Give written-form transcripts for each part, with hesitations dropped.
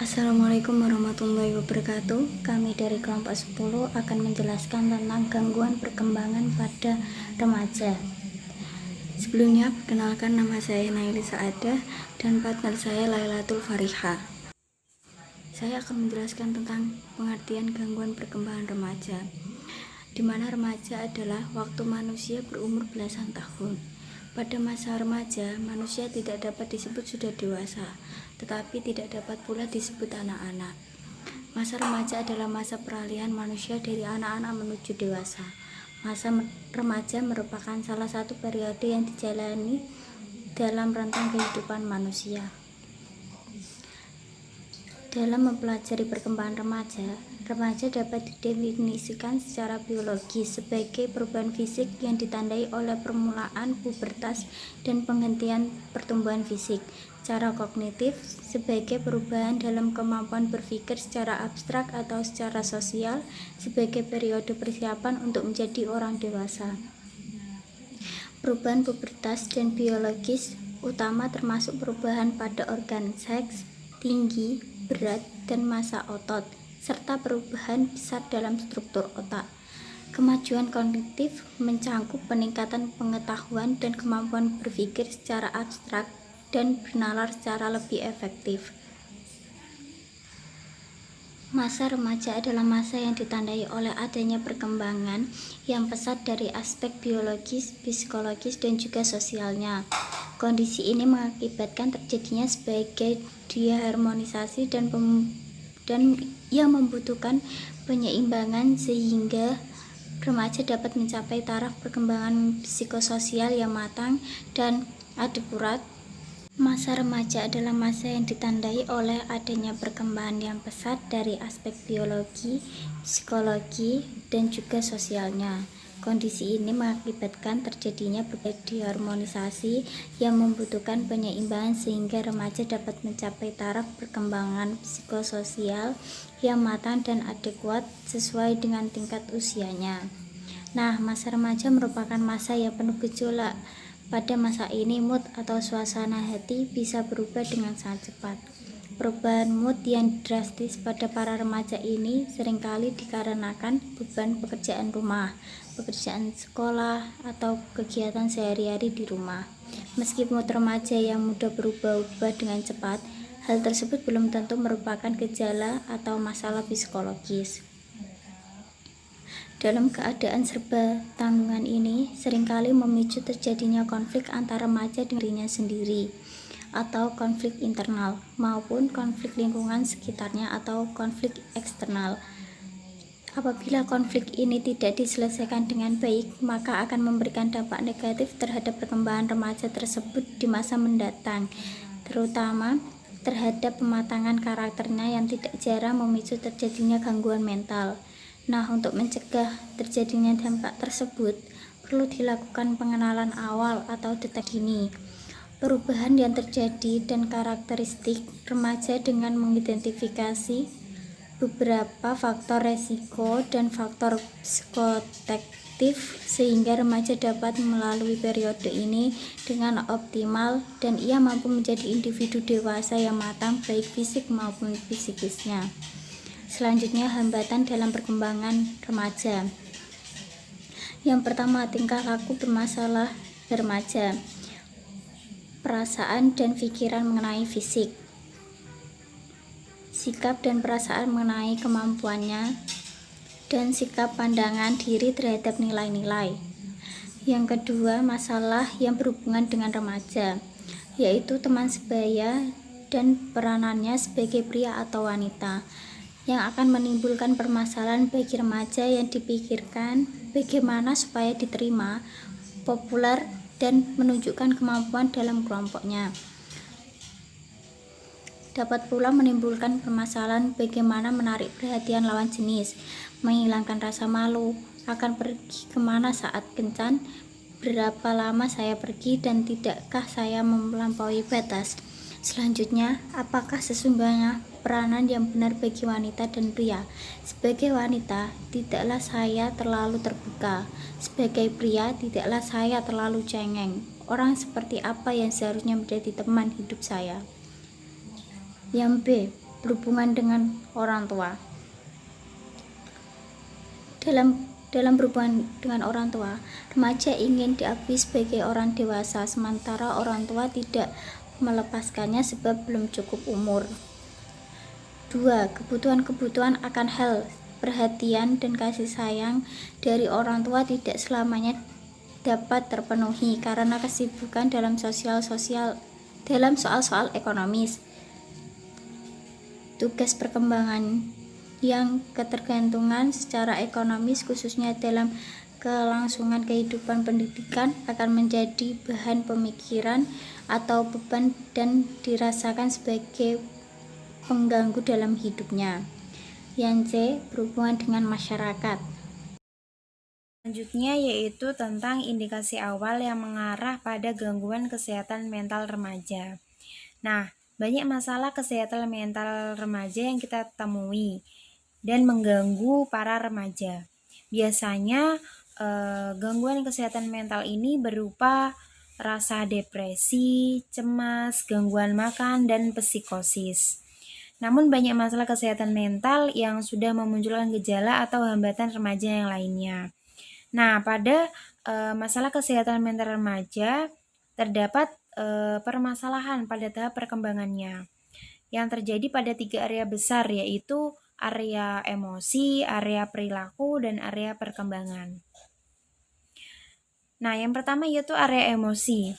Assalamualaikum warahmatullahi wabarakatuh. Kami dari kelompok 10 akan menjelaskan tentang gangguan perkembangan pada remaja. Sebelumnya, perkenalkan, nama saya Naili Saada dan partner saya Lailatul Fariha. Saya akan menjelaskan tentang pengertian gangguan perkembangan remaja, di mana remaja adalah waktu manusia berumur belasan tahun. Pada masa remaja, manusia tidak dapat disebut sudah dewasa, tetapi tidak dapat pula disebut anak-anak. Masa remaja adalah masa peralihan manusia dari anak-anak menuju dewasa. Masa remaja merupakan salah satu periode yang dijalani dalam rentang kehidupan manusia. Dalam mempelajari perkembangan remaja dapat didefinisikan secara biologis sebagai perubahan fisik yang ditandai oleh permulaan pubertas dan penghentian pertumbuhan fisik. Secara kognitif, sebagai perubahan dalam kemampuan berpikir secara abstrak atau secara sosial, sebagai periode persiapan untuk menjadi orang dewasa. Perubahan pubertas dan biologis utama termasuk perubahan pada organ seks, tinggi, berat, dan massa otot, serta perubahan besar dalam struktur otak. Kemajuan kognitif mencangkup peningkatan pengetahuan dan kemampuan berpikir secara abstrak dan bernalar secara lebih efektif. Masa remaja adalah masa yang ditandai oleh adanya perkembangan yang pesat dari aspek biologis, psikologis, dan juga sosialnya. Kondisi ini mengakibatkan terjadinya sebagai diharmonisasi dan yang membutuhkan penyeimbangan sehingga remaja dapat mencapai taraf perkembangan psikososial yang matang dan adekurat. Masa remaja adalah masa yang ditandai oleh adanya perkembangan yang pesat dari aspek biologi, psikologi, dan juga sosialnya. Kondisi ini mengakibatkan terjadinya berbagai diharmonisasi yang membutuhkan penyeimbangan sehingga remaja dapat mencapai taraf perkembangan psikososial yang matang dan adekuat sesuai dengan tingkat usianya. Nah, masa remaja merupakan masa yang penuh gejolak. Pada masa ini, mood atau suasana hati bisa berubah dengan sangat cepat. Perubahan mood yang drastis pada para remaja ini seringkali dikarenakan beban pekerjaan rumah, pekerjaan sekolah, atau kegiatan sehari-hari di rumah. Meski mood remaja yang mudah berubah-ubah dengan cepat, hal tersebut belum tentu merupakan gejala atau masalah psikologis. Dalam keadaan serba tanggungan ini, seringkali memicu terjadinya konflik antara remaja dengan dirinya sendiri, atau konflik internal, maupun konflik lingkungan sekitarnya atau konflik eksternal. Apabila konflik ini tidak diselesaikan dengan baik, maka akan memberikan dampak negatif terhadap perkembangan remaja tersebut di masa mendatang, terutama terhadap pematangan karakternya yang tidak jarang memicu terjadinya gangguan mental. Nah, untuk mencegah terjadinya dampak tersebut, perlu dilakukan pengenalan awal atau deteksi dini perubahan yang terjadi dan karakteristik remaja dengan mengidentifikasi beberapa faktor resiko dan faktor psikotektif sehingga remaja dapat melalui periode ini dengan optimal dan ia mampu menjadi individu dewasa yang matang baik fisik maupun psikisnya. Selanjutnya, hambatan dalam perkembangan remaja. Yang pertama, tingkah laku bermasalah remaja, perasaan dan pikiran mengenai fisik, sikap dan perasaan mengenai kemampuannya, dan sikap pandangan diri terhadap nilai-nilai. Yang kedua, masalah yang berhubungan dengan remaja, yaitu teman sebaya dan peranannya sebagai pria atau wanita, yang akan menimbulkan permasalahan bagi remaja yang dipikirkan bagaimana supaya diterima, populer, dan menunjukkan kemampuan dalam kelompoknya. Dapat pula menimbulkan permasalahan bagaimana menarik perhatian lawan jenis, menghilangkan rasa malu, akan pergi kemana saat kencan, berapa lama saya pergi, dan tidakkah saya melampaui batas. Selanjutnya, apakah sesungguhnya peranan yang benar bagi wanita dan pria? Sebagai wanita, tidaklah saya terlalu terbuka. Sebagai pria, tidaklah saya terlalu cengeng. Orang seperti apa yang seharusnya menjadi teman hidup saya? Yang B, berhubungan dengan orang tua. Dalam berhubungan dengan orang tua, remaja ingin diakui sebagai orang dewasa, sementara orang tua tidak melepaskannya sebab belum cukup umur. 2. Kebutuhan akan hal, perhatian, dan kasih sayang dari orang tua tidak selamanya dapat terpenuhi karena kesibukan dalam soal-soal ekonomis, tugas perkembangan yang ketergantungan secara ekonomis khususnya dalam kelangsungan kehidupan pendidikan akan menjadi bahan pemikiran atau beban dan dirasakan sebagai pengganggu dalam hidupnya. Yang C. Berhubungan dengan masyarakat. Selanjutnya yaitu tentang indikasi awal yang mengarah pada gangguan kesehatan mental remaja. Nah, banyak masalah kesehatan mental remaja yang kita temui dan mengganggu para remaja. Biasanya gangguan kesehatan mental ini berupa rasa depresi, cemas, gangguan makan, dan psikosis. Namun banyak masalah kesehatan mental yang sudah memunculkan gejala atau hambatan remaja yang lainnya. Nah, pada masalah kesehatan mental remaja terdapat permasalahan pada tahap perkembangannya yang terjadi pada 3 area besar, yaitu area emosi, area perilaku, dan area perkembangan. Nah, yang pertama yaitu area emosi.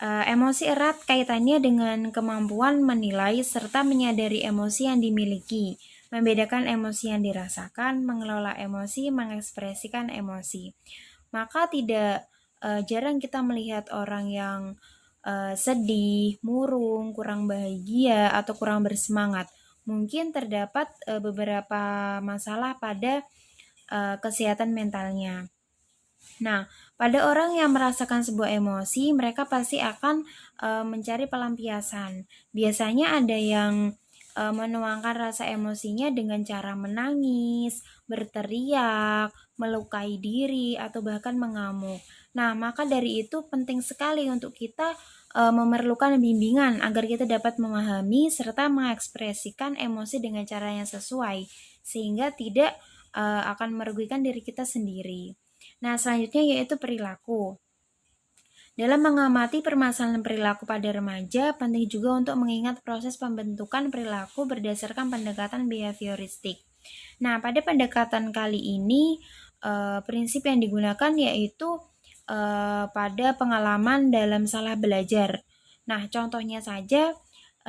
Emosi erat kaitannya dengan kemampuan menilai serta menyadari emosi yang dimiliki, membedakan emosi yang dirasakan, mengelola emosi, mengekspresikan emosi. Maka tidak jarang kita melihat orang yang sedih, murung, kurang bahagia, atau kurang bersemangat. Mungkin terdapat beberapa masalah pada kesehatan mentalnya. Nah, pada orang yang merasakan sebuah emosi, mereka pasti akan mencari pelampiasan. Biasanya ada yang menuangkan rasa emosinya dengan cara menangis, berteriak, melukai diri, atau bahkan mengamuk. Nah, maka dari itu penting sekali untuk kita memerlukan bimbingan agar kita dapat memahami serta mengekspresikan emosi dengan cara yang sesuai, sehingga tidak akan merugikan diri kita sendiri. Nah, selanjutnya yaitu perilaku. Dalam mengamati permasalahan perilaku pada remaja, penting juga untuk mengingat proses pembentukan perilaku berdasarkan pendekatan behavioristik. Nah, pada pendekatan kali ini, prinsip yang digunakan yaitu pada pengalaman dalam salah belajar. Nah, contohnya saja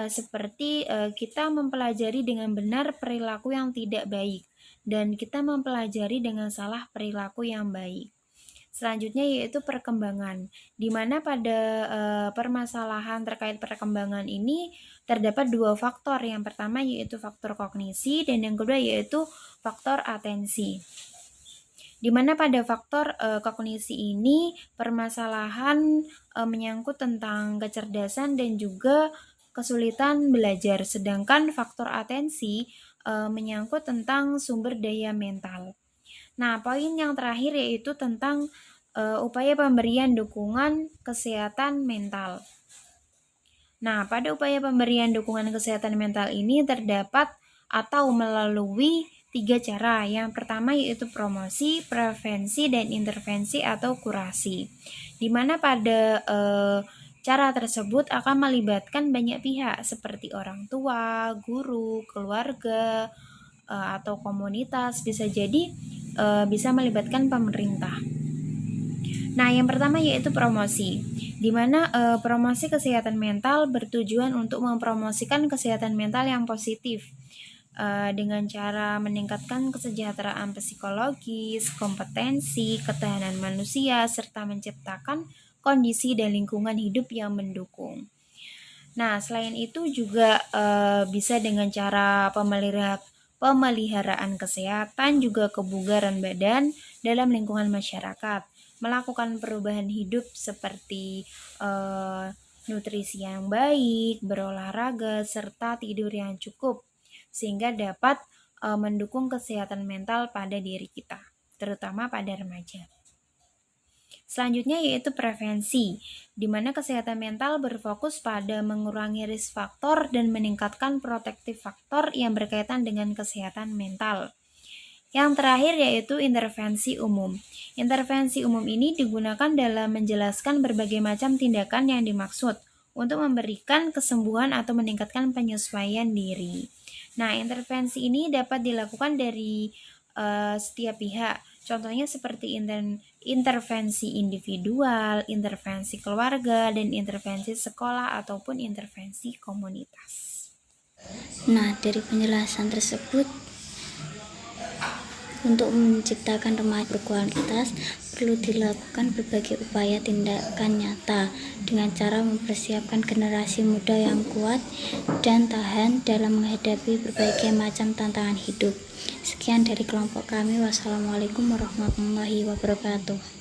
seperti kita mempelajari dengan benar perilaku yang tidak baik dan kita mempelajari dengan salah perilaku yang baik. Selanjutnya yaitu perkembangan, di mana pada permasalahan terkait perkembangan ini terdapat 2 faktor. Yang pertama yaitu faktor kognisi dan yang kedua yaitu faktor atensi. Di mana pada faktor kognisi ini permasalahan menyangkut tentang kecerdasan dan juga kesulitan belajar, sedangkan faktor atensi menyangkut tentang sumber daya mental. Nah, poin yang terakhir yaitu tentang upaya pemberian dukungan kesehatan mental. Nah, pada upaya pemberian dukungan kesehatan mental ini terdapat atau melalui 3 cara. Yang pertama yaitu promosi, prevensi, dan intervensi atau kurasi. Di mana pada cara tersebut akan melibatkan banyak pihak seperti orang tua, guru, keluarga, atau komunitas, bisa jadi bisa melibatkan pemerintah. Nah, yang pertama yaitu promosi, di mana promosi kesehatan mental bertujuan untuk mempromosikan kesehatan mental yang positif dengan cara meningkatkan kesejahteraan psikologis, kompetensi, ketahanan manusia, serta menciptakan kondisi dan lingkungan hidup yang mendukung. Nah, selain itu juga bisa dengan cara pemeliharaan kesehatan, juga kebugaran badan dalam lingkungan masyarakat, melakukan perubahan hidup seperti nutrisi yang baik, berolahraga, serta tidur yang cukup, sehingga dapat mendukung kesehatan mental pada diri kita, terutama pada remaja. Selanjutnya yaitu prevensi, di mana kesehatan mental berfokus pada mengurangi risk faktor dan meningkatkan protektif faktor yang berkaitan dengan kesehatan mental. Yang terakhir yaitu intervensi umum. Intervensi umum ini digunakan dalam menjelaskan berbagai macam tindakan yang dimaksud untuk memberikan kesembuhan atau meningkatkan penyesuaian diri. Nah, intervensi ini dapat dilakukan dari setiap pihak. Contohnya seperti intervensi individual, intervensi keluarga, dan intervensi sekolah ataupun intervensi komunitas. Nah, dari penjelasan tersebut, untuk menciptakan remaja berkualitas, perlu dilakukan berbagai upaya tindakan nyata dengan cara mempersiapkan generasi muda yang kuat dan tahan dalam menghadapi berbagai macam tantangan hidup. Sekian dari kelompok kami. Wassalamualaikum warahmatullahi wabarakatuh.